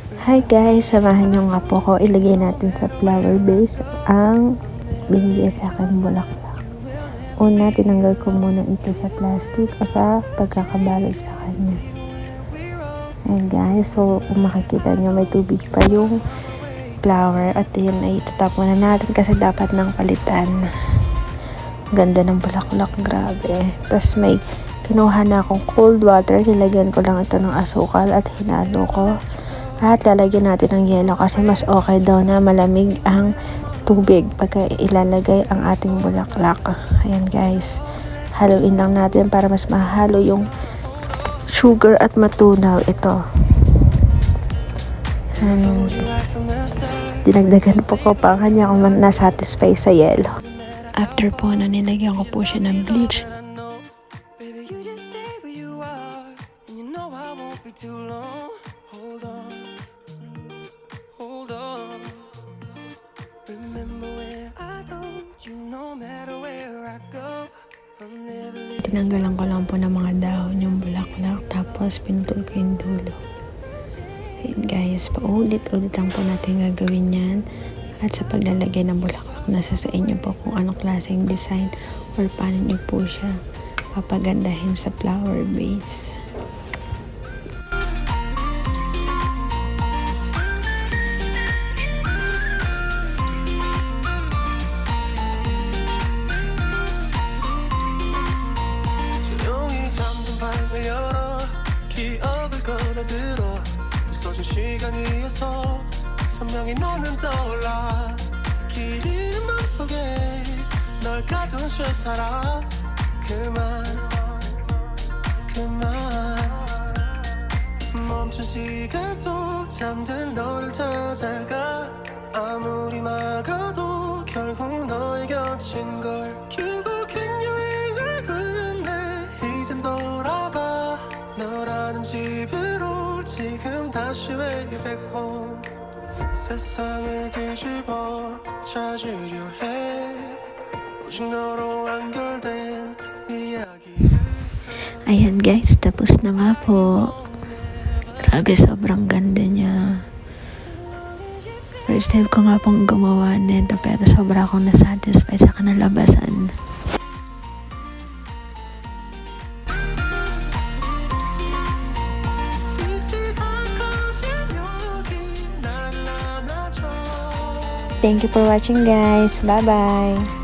Hi guys, samahan nyo nga po ko. Ilagay natin sa flower vase ang binigay sa akin bulaklak. Una, tinanggal ko muna ito sa plastic o sa pagkakabalot sa kanya. Ayan guys, so kung makikita nyo may tubig pa yung flower at yun ay itatap muna natin kasi dapat nang palitan. Ganda ng bulaklak, grabe. Tapos may kinuha na akong cold water, nilagyan ko lang ito ng asukal at hinalo ko. At lalagyan natin ng yelo kasi mas okay daw na malamig ang tubig pagka ilalagay ang ating bulaklak. Ayan guys, haluin lang natin para mas mahalo yung sugar at matunaw ito. Dinagdagan po ko pa kanya kung nasatisfy sa yelo. After po na nilagyan ko po siya ng bleach. Tinanggalan ko lang po ng mga dahon yung bulaklak, tapos pinutol ko yung dulo. Ayan guys, paulit-ulit lang po natin gagawin yan. At sa paglalagay ng bulaklak, nasa sa inyo po kung anong klaseng design or paano nyo po siya papagandahin sa flower vase. 들어 써준 시간 위에서 선명히 너는 떠올라 길 잃은 맘속에 널 가둔 채 살아 그만 멈춘 시간 속 잠든 너를 찾아가 아무리 막아도 결국 너의 곁인 걸 결국엔 여행을 끝내 이젠 돌아가 너라는 집으로 지금 다시 way back home 세상을 뒤집어 찾으려 해 오직 너로 완결된 이야기. Ayan guys, tapos na nga po. Grabe, sobrang ganda niya. First time ko nga pong gumawa nito pero sobra akong nasatisfy sa kanalabasan. Thank you for watching guys. Bye bye.